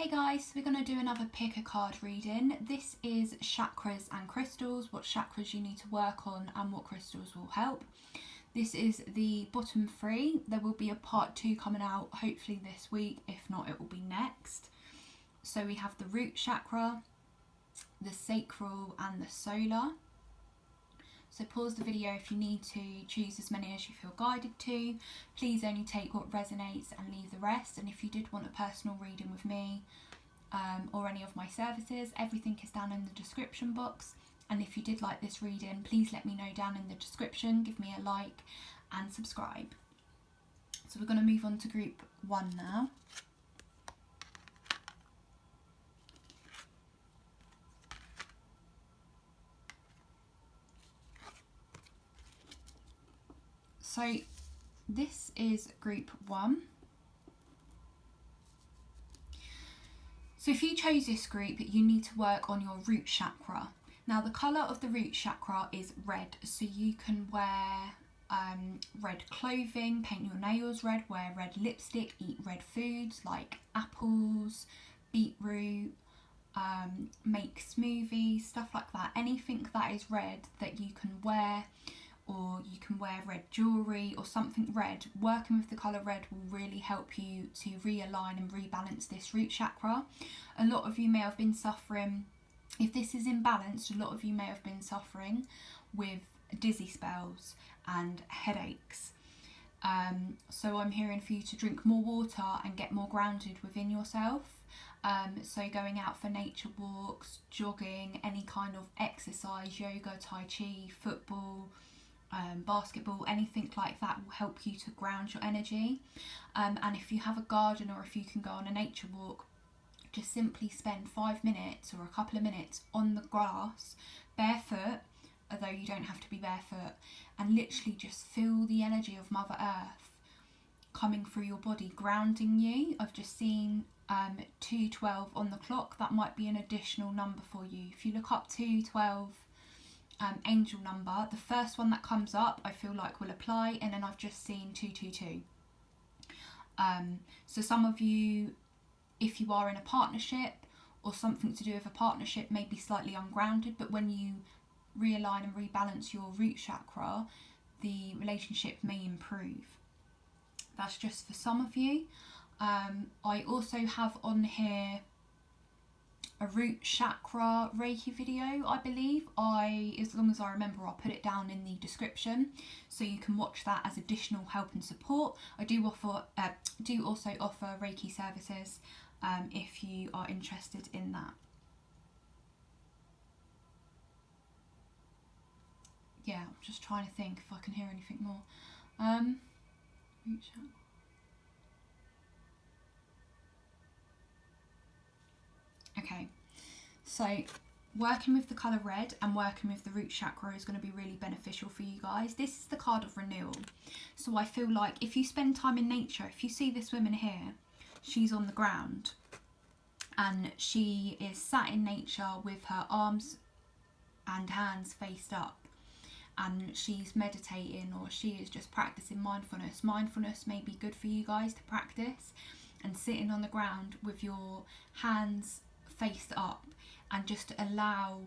Hey guys, we're going to do another pick a card reading. This is Chakras and Crystals, what chakras you need to work on and what crystals will help. This is the bottom three. There will be a part 2 coming out hopefully this week, if not it will be next. So we have the root chakra, the sacral and the solar. So pause the video if you need to, choose as many as you feel guided to. Please only take what resonates and leave the rest. And if you did want a personal reading with me or any of my services, everything is down in the description box. And if you did like this reading, please let me know down in the description, give me a like and subscribe. So we're going to move on to group 1 now. So this is group 1. So if you chose this group, you need to work on your root chakra. Now the colour of the root chakra is red, so you can wear red clothing, paint your nails red, wear red lipstick, eat red foods like apples, beetroot, make smoothies, stuff like that. Anything that is red that you can wear, or you can wear red jewellery or something red. Working with the colour red will really help you to realign and rebalance this root chakra. A lot of you may have been suffering, if this is imbalanced, a lot of you may have been suffering with dizzy spells and headaches. So I'm hearing for you to drink more water and get more grounded within yourself. So going out for nature walks, jogging, any kind of exercise, yoga, tai chi, football, basketball, anything like that will help you to ground your energy. And if you have a garden or if you can go on a nature walk, just simply spend 5 minutes or a couple of minutes on the grass, barefoot, although you don't have to be barefoot, and literally just feel the energy of Mother Earth coming through your body, grounding you. I've just seen 212 on the clock. That might be an additional number for you. If you look up 212 angel number, the first one that comes up I feel like will apply, and then I've just seen 222. So some of you, if you are in a partnership or something to do with a partnership, may be slightly ungrounded, but when you realign and rebalance your root chakra, the relationship may improve. That's just for some of you. I also have on here a root chakra Reiki video, I believe. As long as I remember, I'll put it down in the description so you can watch that as additional help and support. I do also offer Reiki services if you are interested in that. Yeah, I'm just trying to think if I can hear anything more. Root chakra. Okay, so working with the colour red and working with the root chakra is going to be really beneficial for you guys. This is the card of renewal. So I feel like if you spend time in nature, if you see this woman here, she's on the ground and she is sat in nature with her arms and hands faced up, and she's meditating or she is just practicing mindfulness. Mindfulness may be good for you guys to practice, and sitting on the ground with your hands faced up and just allow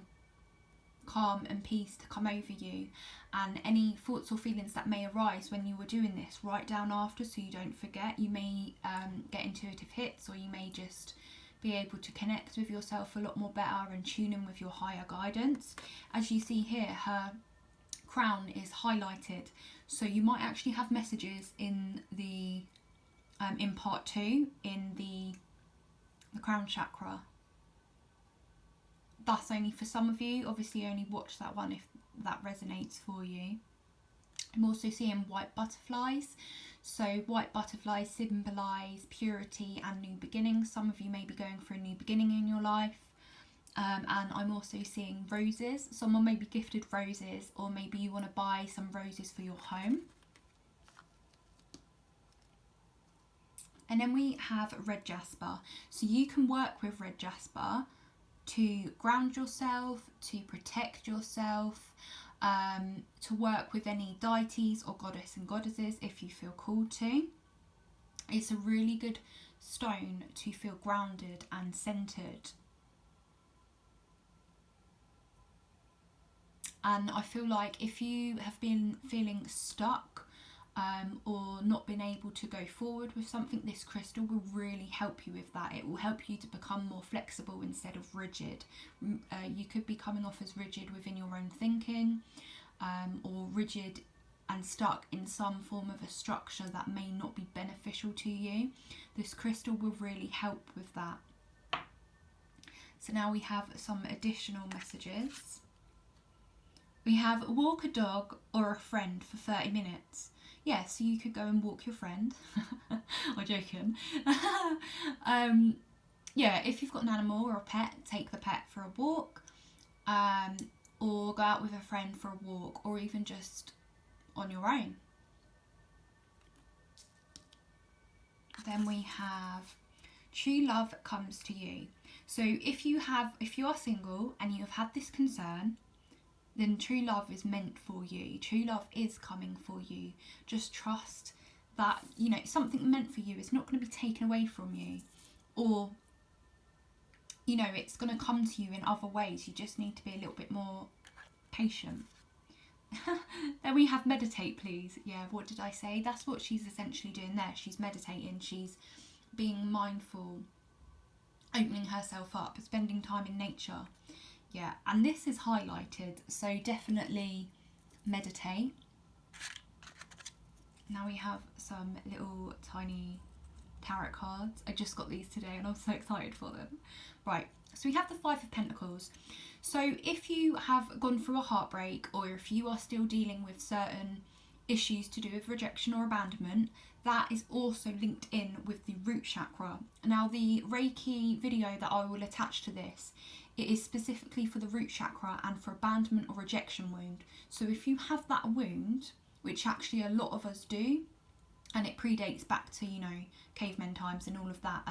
calm and peace to come over you. And any thoughts or feelings that may arise when you were doing this, write down after so you don't forget. You may get intuitive hits, or you may just be able to connect with yourself a lot more better and tune in with your higher guidance. As you see here, her crown is highlighted, so you might actually have messages in the in part 2 in the crown chakra. That's only for some of you. Obviously only watch that one if that resonates for you. I'm also seeing white butterflies. So white butterflies symbolise purity and new beginnings. Some of you may be going for a new beginning in your life. And I'm also seeing roses. Someone may be gifted roses, or maybe you want to buy some roses for your home. And then we have red jasper. So you can work with red jasper to ground yourself, to protect yourself, to work with any deities or goddess and goddesses if you feel called to. It's a really good stone to feel grounded and centered. And I feel like if you have been feeling stuck or not been able to go forward with something, this crystal will really help you with that. It will help you to become more flexible instead of rigid. You could be coming off as rigid within your own thinking, or rigid and stuck in some form of a structure that may not be beneficial to you. This crystal will really help with that. So now we have some additional messages. We have walk a dog or a friend for 30 minutes. Yeah, so you could go and walk your friend. I'm joking. Yeah, if you've got an animal or a pet, take the pet for a walk, or go out with a friend for a walk, or even just on your own. Then we have true love comes to you. So if you are single and you have had this concern, then true love is meant for you. True love is coming for you. Just trust that, you know, something meant for you is not going to be taken away from you, or, you know, it's going to come to you in other ways. You just need to be a little bit more patient. Then we have meditate, please. Yeah, what did I say? That's what she's essentially doing there. She's meditating. She's being mindful, opening herself up, spending time in nature. Yeah, and this is highlighted, so definitely meditate. Now we have some little tiny tarot cards. I just got these today and I'm so excited for them. Right, so we have the Five of Pentacles. So if you have gone through a heartbreak, or if you are still dealing with certain issues to do with rejection or abandonment, that is also linked in with the root chakra. Now the Reiki video that I will attach to this, it is specifically for the root chakra and for abandonment or rejection wound. So if you have that wound, which actually a lot of us do, and it predates back to, you know, cavemen times and all of that,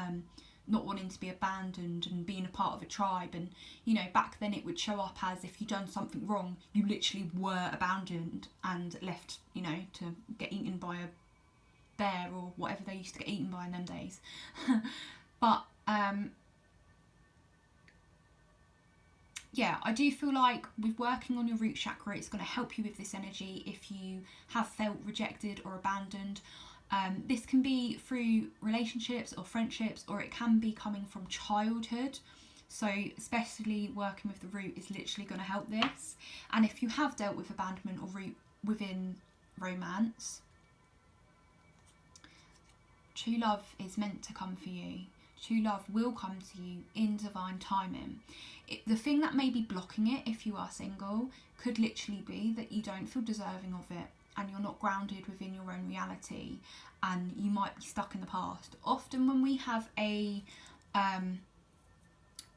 not wanting to be abandoned and being a part of a tribe, and, you know, back then it would show up as if you'd done something wrong, you literally were abandoned and left, you know, to get eaten by a bear or whatever they used to get eaten by in them days. But yeah, I do feel like with working on your root chakra, it's going to help you with this energy if you have felt rejected or abandoned. This can be through relationships or friendships, or it can be coming from childhood. So especially working with the root is literally going to help this. And if you have dealt with abandonment or root within romance, true love is meant to come for you. True love will come to you in divine timing. The thing that may be blocking it, if you are single, could literally be that you don't feel deserving of it, and you're not grounded within your own reality, and you might be stuck in the past. Often when we have a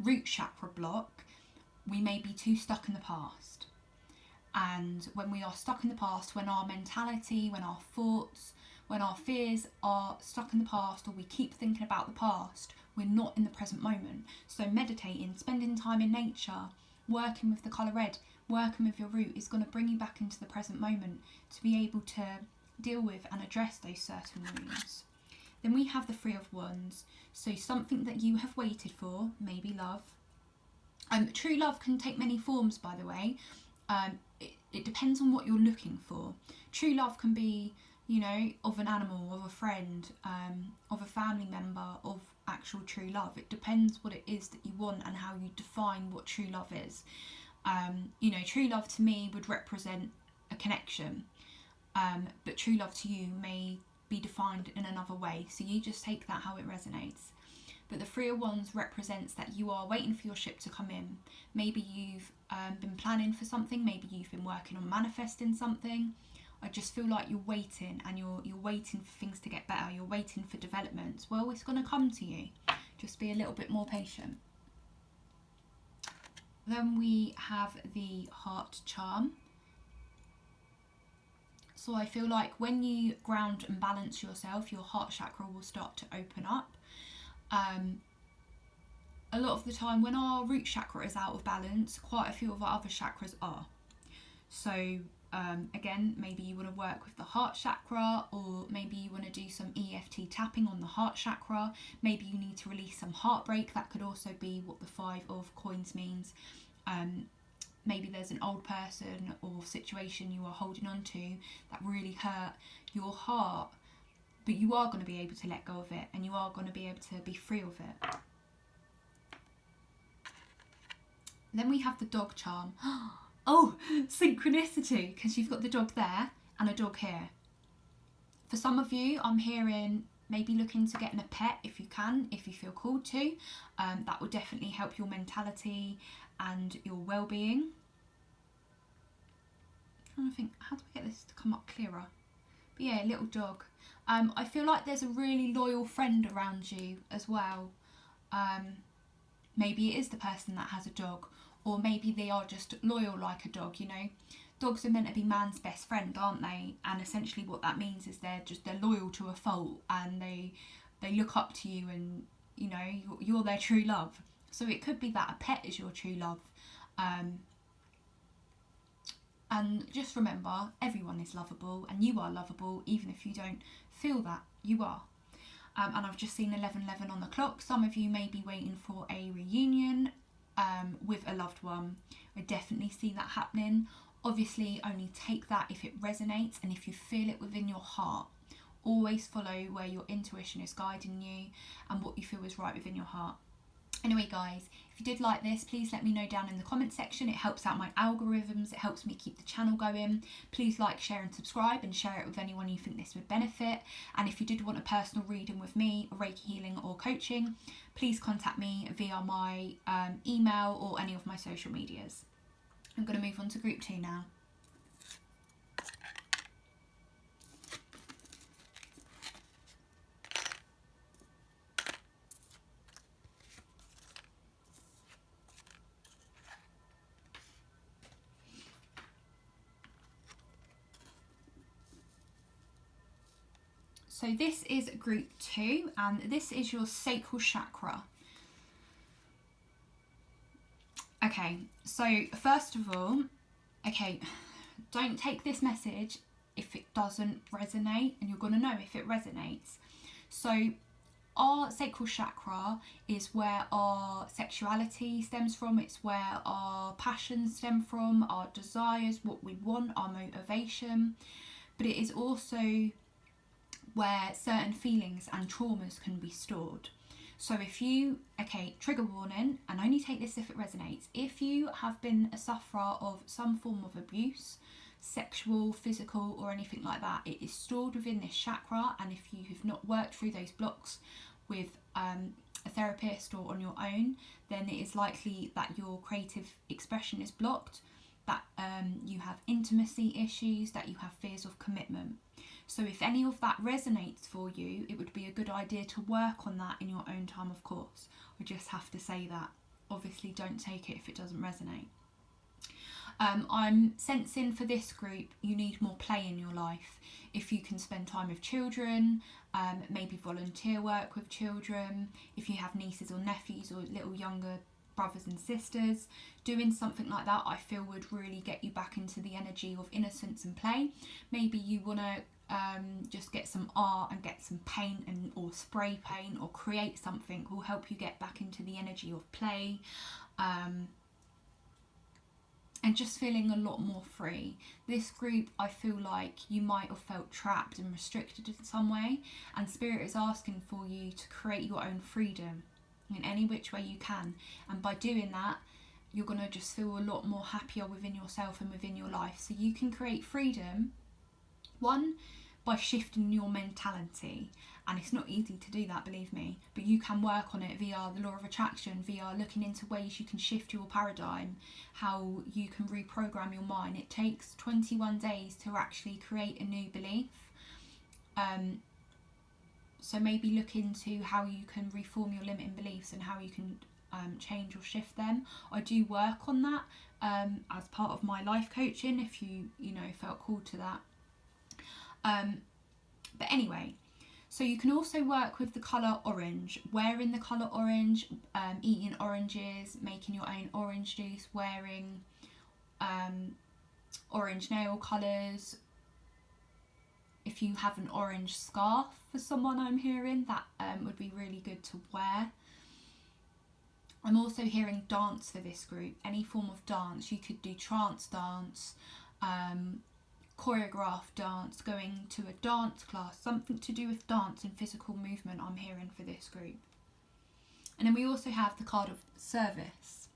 root chakra block, we may be too stuck in the past. And when we are stuck in the past, when our mentality, when our thoughts, when our fears are stuck in the past, or we keep thinking about the past, we're not in the present moment. So meditating, spending time in nature, working with the colour red, working with your root is going to bring you back into the present moment to be able to deal with and address those certain wounds. Then we have the Three of Wands. So something that you have waited for, maybe love. True love can take many forms, by the way. It depends on what you're looking for. True love can be, you know, of an animal, of a friend, of a family member, of actual true love. It depends what it is that you want and how you define what true love is. You know, true love to me would represent a connection, but true love to you may be defined in another way. So you just take that how it resonates. But the Three of Wands represents that you are waiting for your ship to come in. Maybe you've been planning for something. Maybe you've been working on manifesting something. I just feel like you're waiting, and you're waiting for things to get better. You're waiting for developments. Well, it's going to come to you. Just be a little bit more patient. Then we have the Heart Charm. So I feel like when you ground and balance yourself, your heart chakra will start to open up. A lot of the time when our root chakra is out of balance, quite a few of our other chakras are. So Again, maybe you want to work with the heart chakra, or maybe you want to do some EFT tapping on the heart chakra. Maybe you need to release some heartbreak. That could also be what the 5 of coins means. Maybe there's an old person or situation you are holding on to that really hurt your heart, but you are going to be able to let go of it, and you are going to be able to be free of it. Then we have the dog charm. Oh, synchronicity, because you've got the dog there and a dog here. For some of you, I'm hearing maybe looking to getting a pet if you can, if you feel called to. That will definitely help your mentality and your well-being. I'm trying to think, how do I get this to come up clearer? But yeah, little dog. I feel like there's a really loyal friend around you as well. Maybe it is the person that has a dog, or maybe they are just loyal like a dog, you know. Dogs are meant to be man's best friend, aren't they? And essentially what that means is they're loyal to a fault, and they look up to you, and you know, you're their true love. So it could be that a pet is your true love. And just remember, everyone is lovable, and you are lovable, even if you don't feel that you are. And I've just seen 11:11 on the clock. Some of you may be waiting for a reunion with a loved one. I definitely see that happening. Obviously, only take that if it resonates and if you feel it within your heart. Always follow where your intuition is guiding you and what you feel is right within your heart. Anyway, guys, if you did like this, please let me know down in the comment section. It helps out my algorithms. It helps me keep the channel going. Please like, share and subscribe, and share it with anyone you think this would benefit. And if you did want a personal reading with me, Reiki healing or coaching, please contact me via my email or any of my social medias. I'm going to move on to group 2 now. So this is group 2, and this is your sacral chakra. Okay, so first of all, don't take this message if it doesn't resonate, and you're going to know if it resonates. So our sacral chakra is where our sexuality stems from. It's where our passions stem from, our desires, what we want, our motivation. But it is also where certain feelings and traumas can be stored. So if you, trigger warning, and only take this if it resonates, if you have been a sufferer of some form of abuse, sexual, physical, or anything like that, it is stored within this chakra. And if you have not worked through those blocks with a therapist or on your own, then it is likely that your creative expression is blocked, that you have intimacy issues, that you have fears of commitment. So if any of that resonates for you, it would be a good idea to work on that in your own time, of course. I just have to say that. Obviously, don't take it if it doesn't resonate. I'm sensing for this group, you need more play in your life. If you can spend time with children, maybe volunteer work with children. If you have nieces or nephews or little younger brothers and sisters, doing something like that, I feel would really get you back into the energy of innocence and play. Maybe you want to just get some art and get some paint or spray paint or create something will help you get back into the energy of play, and just feeling a lot more free. This group, I feel like you might have felt trapped and restricted in some way, and Spirit is asking for you to create your own freedom in any which way you can. And by doing that, you're going to just feel a lot more happier within yourself and within your life. So you can create freedom, one, by shifting your mentality. And it's not easy to do that, believe me, but you can work on it via the law of attraction, via looking into ways you can shift your paradigm, how you can reprogram your mind. It takes 21 days to actually create a new belief. So maybe look into how you can reform your limiting beliefs and how you can change or shift them. I do work on that as part of my life coaching, if you felt called to that. But anyway, so you can also work with the colour orange, wearing the colour orange, eating oranges, making your own orange juice, wearing orange nail colours. If you have an orange scarf for someone, I'm hearing that would be really good to wear. I'm also hearing dance for this group, any form of dance. You could do trance dance, choreographed dance, going to a dance class, something to do with dance and physical movement I'm hearing for this group. And then we also have the card of service.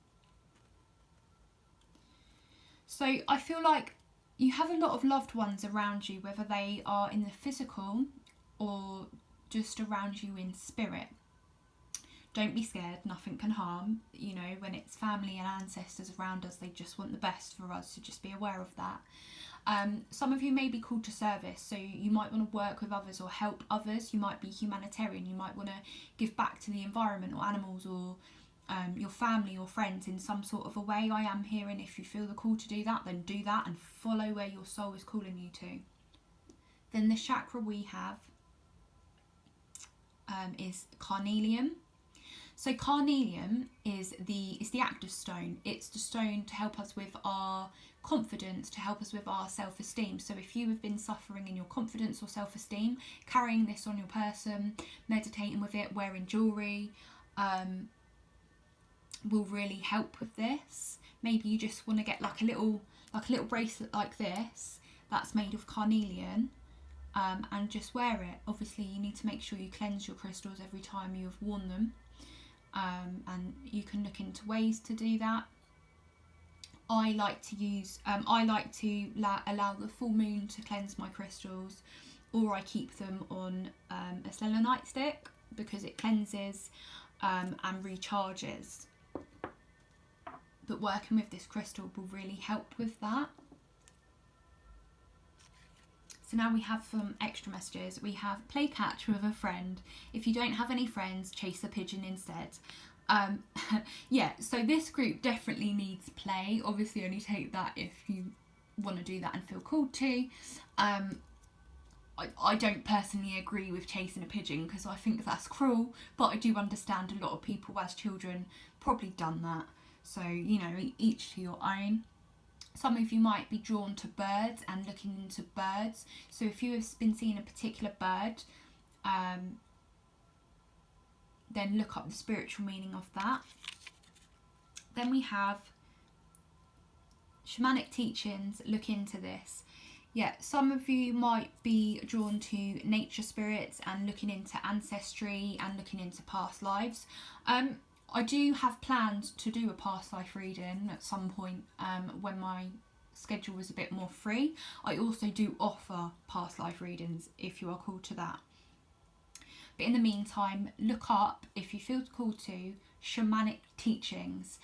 So I feel like you have a lot of loved ones around you, whether they are in the physical or just around you in spirit. Don't be scared, nothing can harm. You know, when it's family and ancestors around us, they just want the best for us, so just be aware of that. Some of you may be called to service, so you might want to work with others or help others. You might be humanitarian, you might want to give back to the environment or animals or your family or friends in some sort of a way. I am hearing if you feel the call to do that, then do that and follow where your soul is calling you to. Then the chakra we have is carnelian. So carnelian is the active stone. It's the stone to help us with our confidence, to help us with our self-esteem. So if you have been suffering in your confidence or self-esteem, carrying this on your person, meditating with it, wearing jewellery, will really help with this. Maybe you just want to get like a little bracelet like this that's made of carnelian, and just wear it. Obviously you need to make sure you cleanse your crystals every time you have worn them, and you can look into ways to do that. I like to allow the full moon to cleanse my crystals, or I keep them on a selenite stick because it cleanses and recharges. But working with this crystal will really help with that. So now we have some extra messages. We have play catch with a friend. If you don't have any friends, chase a pigeon instead. Yeah, so this group definitely needs play. Obviously only take that if you want to do that and feel called to. I don't personally agree with chasing a pigeon because I think that's cruel, but I do understand a lot of people as children probably done that. So, you know, each to your own. Some of you might be drawn to birds and looking into birds. So if you have been seeing a particular bird, then look up the spiritual meaning of that. Then we have shamanic teachings, look into this. Yeah, some of you might be drawn to nature spirits and looking into ancestry and looking into past lives. I do have plans to do a past life reading at some point when my schedule is a bit more free. I also do offer past life readings if you are called to that. But in the meantime, look up, if you feel called to, shamanic teachings.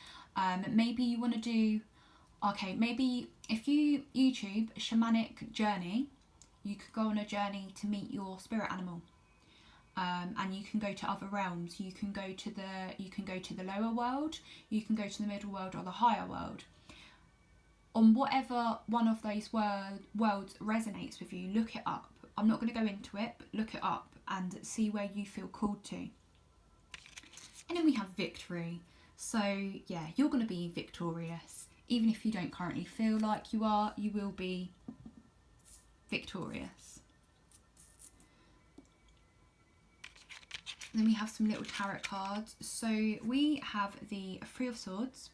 Maybe you want to do, maybe if you YouTube shamanic journey, you could go on a journey to meet your spirit animal. And you can go to other realms. You can go to the lower world, you can go to the middle world or the higher world. On whatever one of those worlds resonates with you, look it up. I'm not going to go into it, but look it up and see where you feel called to. And then we have victory. So yeah, you're going to be victorious. Even if you don't currently feel like you are, you will be victorious. Then we have some little tarot cards. So we have the Three of Swords.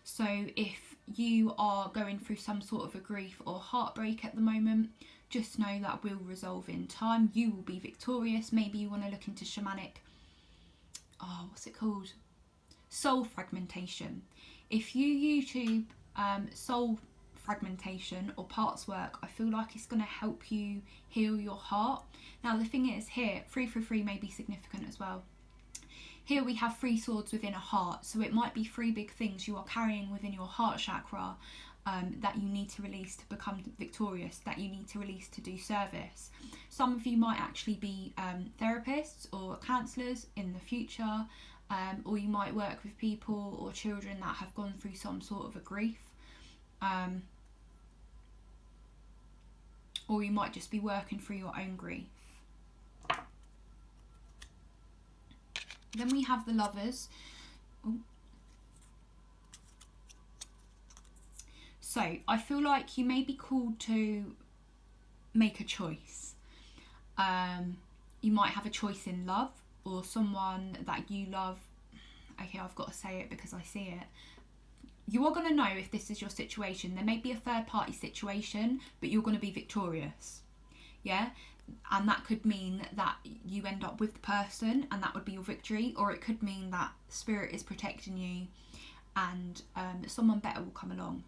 So if you are going through some sort of a grief or heartbreak at the moment, just know that will resolve in time. You will be victorious. Maybe you want to look into shamanic, what's it called? Soul fragmentation. If you YouTube soul fragmentation or parts work, I feel like it's going to help you heal your heart. Now the thing is, here 3 for 3 may be significant as well. Here we have 3 swords within a heart, so it might be 3 big things you are carrying within your heart chakra that you need to release to become victorious, that you need to release to do service. Some of you might actually be therapists or counsellors in the future, or you might work with people or children that have gone through some sort of a grief. Or you might just be working through your own grief. Then we have the Lovers. Ooh. So I feel like you may be called to make a choice. You might have a choice in love, or someone that you love. Okay, I've got to say it because I see it. You are going to know if this is your situation. There may be a third party situation, but you're going to be victorious. Yeah? And that could mean that you end up with the person and that would be your victory, or it could mean that spirit is protecting you and someone better will come along.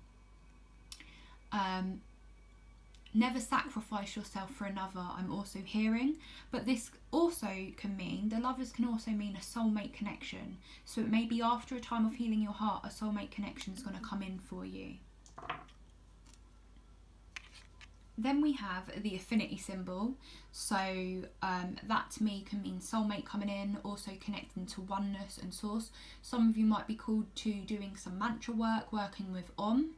Never sacrifice yourself for another, I'm also hearing. But this also can mean, the lovers can also mean a soulmate connection. So it may be after a time of healing your heart, a soulmate connection is going to come in for you. Then we have the affinity symbol. So that to me can mean soulmate coming in, also connecting to oneness and source. Some of you might be called to doing some mantra work, working with Om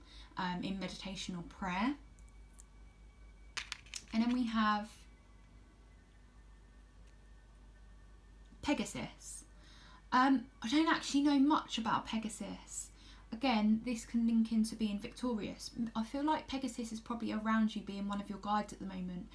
in meditation or prayer. And then we have Pegasus. I don't actually know much about Pegasus. Again, this can link into being victorious. I feel like Pegasus is probably around you, being one of your guides at the moment.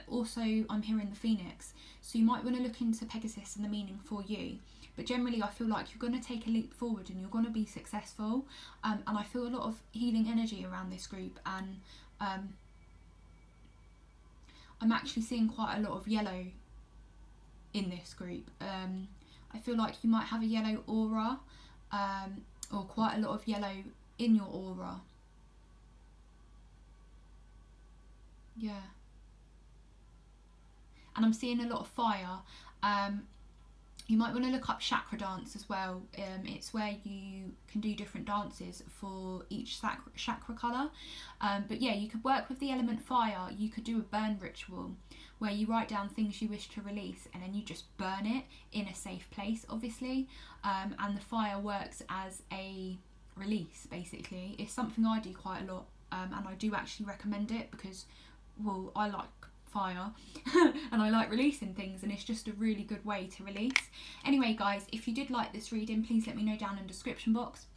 Also, I'm hearing the Phoenix. So you might want to look into Pegasus and the meaning for you. But generally, I feel like you're going to take a leap forward and you're going to be successful. And I feel a lot of healing energy around this group. And I'm actually seeing quite a lot of yellow in this group. I feel like you might have a yellow aura, or quite a lot of yellow in your aura. Yeah. And I'm seeing a lot of fire. You might want to look up chakra dance as well. It's where you can do different dances for each chakra colour. But yeah, you could work with the element fire. You could do a burn ritual where you write down things you wish to release and then you just burn it in a safe place, obviously. And the fire works as a release, basically. It's something I do quite a lot, and I do actually recommend it because, well, I like fire and I like releasing things, and it's just a really good way to release. Anyway guys, if you did like this reading, please let me know down in the description box.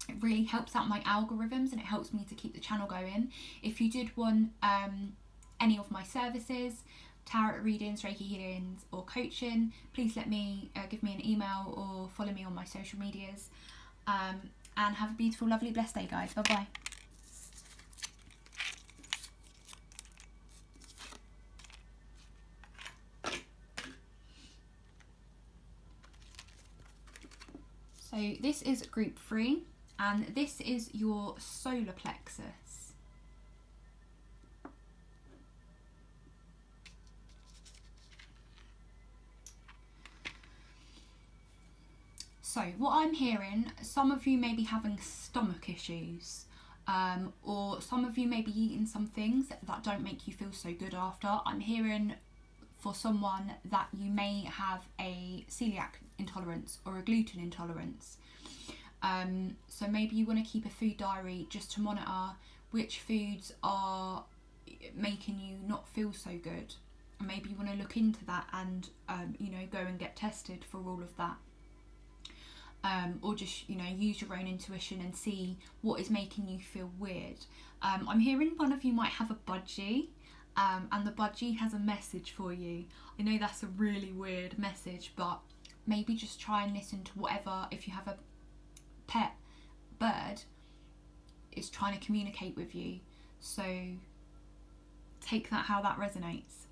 It really helps out my algorithms and it helps me to keep the channel going. If you did want any of my services, tarot readings, Reiki healings or coaching, please let me give me an email or follow me on my social medias, and have a beautiful, lovely, blessed day guys. Bye bye. So this is group 3 and this is your solar plexus. So what I'm hearing, some of you may be having stomach issues, or some of you may be eating some things that don't make you feel so good after. I'm hearing for someone that you may have a celiac intolerance or a gluten intolerance. So maybe you want to keep a food diary just to monitor which foods are making you not feel so good. And maybe you want to look into that and, go and get tested for all of that. Or just, use your own intuition and see what is making you feel weird. I'm hearing one of you might have a budgie. And the budgie has a message for you. I know that's a really weird message, but maybe just try and listen to whatever, if you have a pet bird, it's trying to communicate with you. So take that how that resonates.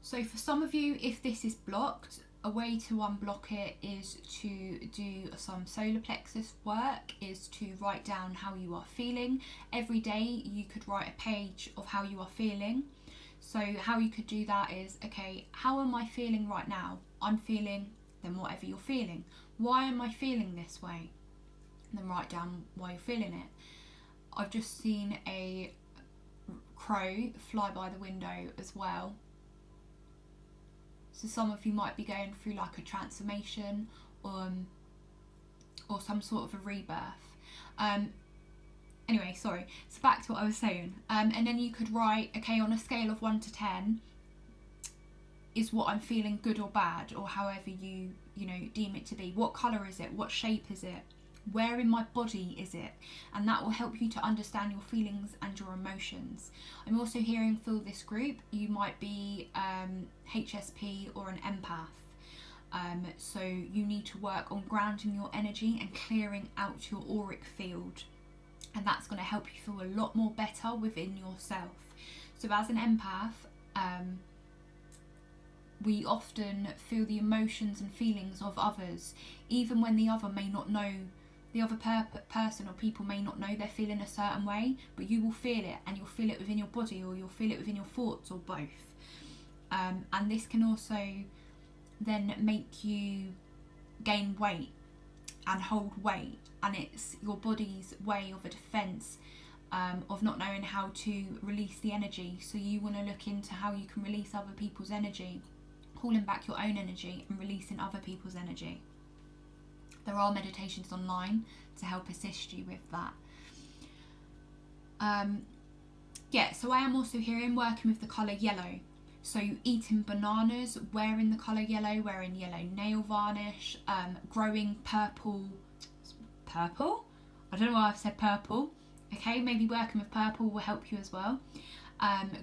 So for some of you, if this is blocked, a way to unblock it is to do some solar plexus work, is to write down how you are feeling. Every day you could write a page of how you are feeling. So how you could do that is, okay, how am I feeling right now? I'm feeling, then whatever you're feeling. Why am I feeling this way? And then write down why you're feeling it. I've just seen a crow fly by the window as well. So some of you might be going through like a transformation or some sort of a rebirth. Anyway, sorry. So back to what I was saying. And then you could write, okay, on a scale of 1 to 10, is what I'm feeling, good or bad, or however you deem it to be? What colour is it? What shape is it? Where in my body is it? And that will help you to understand your feelings and your emotions. I'm also hearing, for this group, you might be HSP or an empath. So you need to work on grounding your energy and clearing out your auric field. And that's going to help you feel a lot more better within yourself. So as an empath, we often feel the emotions and feelings of others, even when the other may not know, the other person or people may not know they're feeling a certain way, but you will feel it, and you'll feel it within your body, or you'll feel it within your thoughts, or both. And this can also then make you gain weight and hold weight, and it's your body's way of a defense of not knowing how to release the energy. So you want to look into how you can release other people's energy, calling back your own energy and releasing other people's energy. There are meditations online to help assist you with that. So I am also hearing working with the colour yellow. So eating bananas, wearing the colour yellow, wearing yellow nail varnish, growing purple. I don't know why I've said purple. Okay, maybe working with purple will help you as well.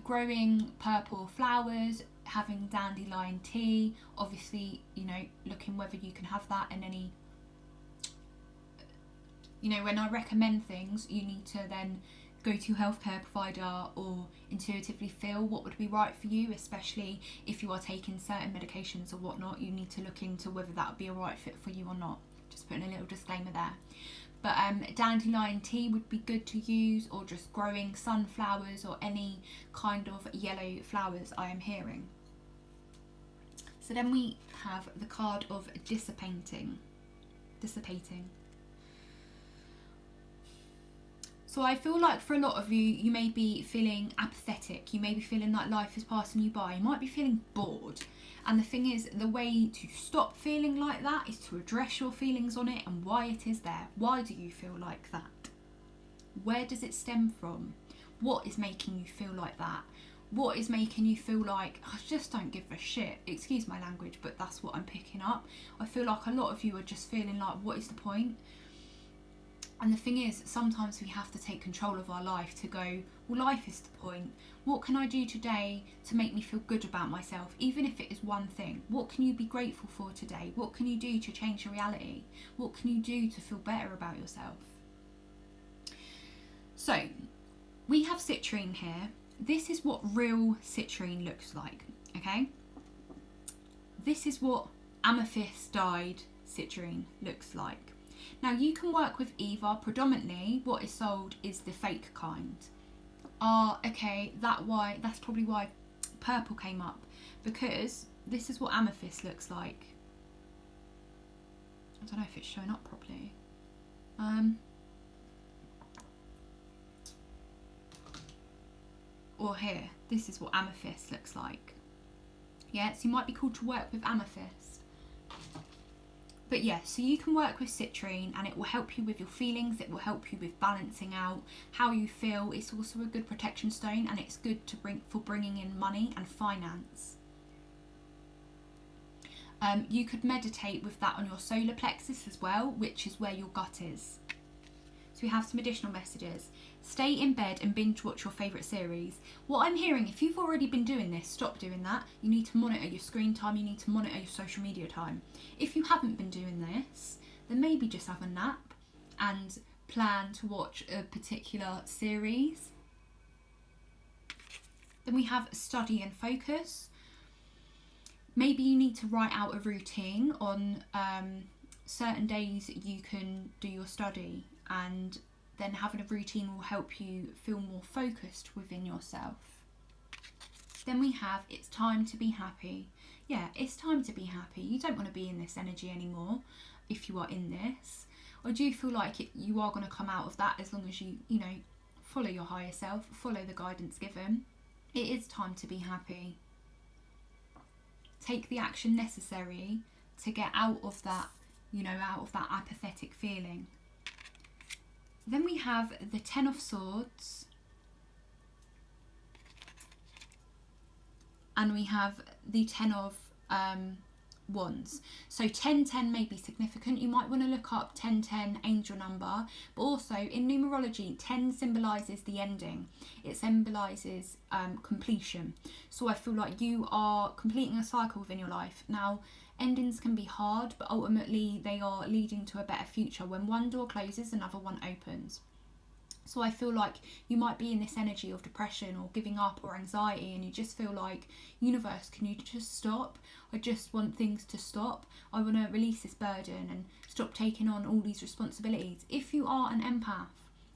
Growing purple flowers, having dandelion tea, obviously, looking whether you can have that in any, when I recommend things, you need to then go to your healthcare provider or intuitively feel what would be right for you, especially if you are taking certain medications or whatnot. You need to look into whether that would be a right fit for you or not. Just putting a little disclaimer there. But dandelion tea would be good to use, or just growing sunflowers or any kind of yellow flowers I am hearing. So then we have the card of dissipating. So I feel like for a lot of you, you may be feeling apathetic. You may be feeling like life is passing you by. You might be feeling bored. And the thing is, the way to stop feeling like that is to address your feelings on it and why it is there. Why do you feel like that? Where does it stem from? What is making you feel like that? What is making you feel like, I just don't give a shit? Excuse my language, but that's what I'm picking up. I feel like a lot of you are just feeling like, what is the point? And the thing is, sometimes we have to take control of our life to go, well, life is the point. What can I do today to make me feel good about myself, even if it is one thing? What can you be grateful for today? What can you do to change your reality? What can you do to feel better about yourself? So, we have citrine here. This is what real citrine looks like, okay? This is what amethyst dyed citrine looks like. Now you can work with either. Predominantly what is sold is the fake kind. Okay, that's probably why purple came up, because this is what amethyst looks like. I don't know if it's showing up properly. Or here, this is what amethyst looks like. Yeah, so you might be called to work with amethyst. But yeah, so you can work with citrine and it will help you with your feelings, it will help you with balancing out how you feel. It's also a good protection stone, and it's good to bringing in money and finance. You could meditate with that on your solar plexus as well, which is where your gut is. So we have some additional messages. Stay in bed and binge watch your favourite series. What I'm hearing, if you've already been doing this, stop doing that. You need to monitor your screen time, you need to monitor your social media time. If you haven't been doing this, then maybe just have a nap and plan to watch a particular series. Then we have study and focus. Maybe you need to write out a routine on certain days you can do your study, and then having a routine will help you feel more focused within yourself. Then we have, it's time to be happy. Yeah, it's time to be happy. You don't want to be in this energy anymore if you are in this. I do feel like you are going to come out of that as long as you follow your higher self, follow the guidance given. It is time to be happy. Take the action necessary to get out of that, out of that apathetic feeling. Then we have the Ten of Swords and we have the 10 of wands. So 1010 may be significant. You might want to look up 1010 angel number, but also in numerology 10 symbolises the ending. It symbolises completion. So I feel like you are completing a cycle within your life. Now endings can be hard, but ultimately they are leading to a better future. When one door closes, another one opens. So I feel like you might be in this energy of depression or giving up or anxiety, and you just feel like, universe, can you just stop? I just want things to stop. I want to release this burden and stop taking on all these responsibilities. If you are an empath,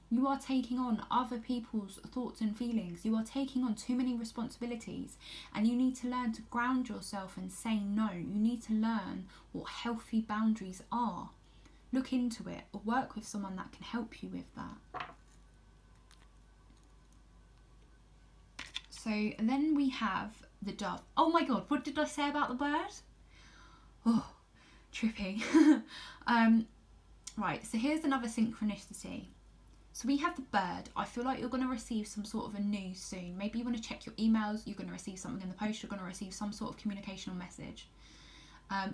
you are taking on other people's thoughts and feelings. You are taking on too many responsibilities, and you need to learn to ground yourself and say no. You need to learn what healthy boundaries are. Look into it or work with someone that can help you with that. So then we have the dove. Oh my god, what did I say about the bird? Oh, trippy. Right, so here's another synchronicity. So we have the bird. I feel like you're going to receive some sort of a news soon. Maybe you want to check your emails. You're going to receive something in the post. You're going to receive some sort of communication or message.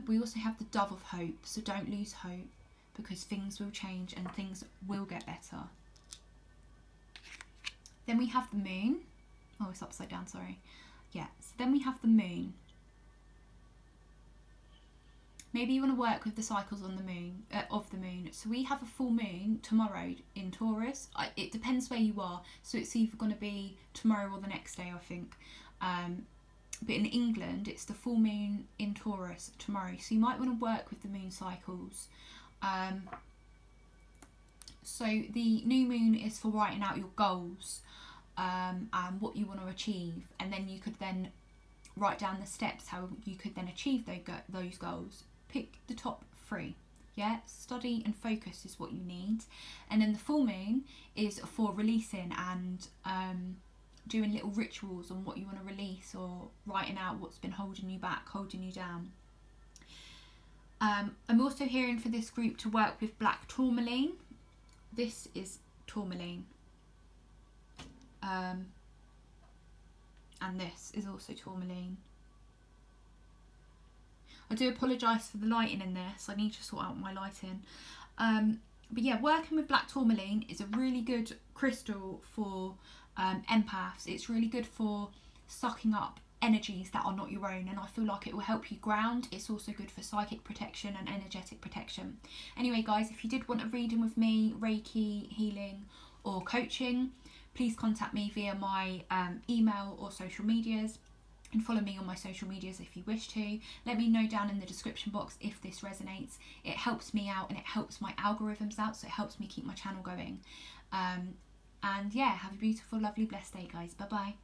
We also have the dove of hope. So don't lose hope, because things will change and things will get better. Then we have the moon. Oh, it's upside down, sorry. Yeah, so then we have the moon. Maybe you want to work with the cycles on the moon, of the moon. So we have a full moon tomorrow in Taurus. It depends where you are. So it's either going to be tomorrow or the next day, I think. But in England, it's the full moon in Taurus tomorrow. So you might want to work with the moon cycles. So the new moon is for writing out your goals. And what you want to achieve, and then you could then write down the steps how you could then achieve those goals. Pick the top 3. Yeah, study and focus is what you need. And then the full moon is for releasing and doing little rituals on what you want to release, or writing out what's been holding you back, holding you down. I'm also hearing for this group to work with black tourmaline. This is tourmaline. And this is also tourmaline. I do apologise for the lighting in this. I need to sort out my lighting. But yeah, working with black tourmaline is a really good crystal for empaths. It's really good for sucking up energies that are not your own, and I feel like it will help you ground. It's also good for psychic protection and energetic protection. Anyway guys, if you did want a reading with me, Reiki healing or coaching, please contact me via my email or social medias, and follow me on my social medias if you wish to. Let me know down in the description box if this resonates. It helps me out and it helps my algorithms out, so it helps me keep my channel going. And yeah, have a beautiful, lovely, blessed day guys. Bye bye.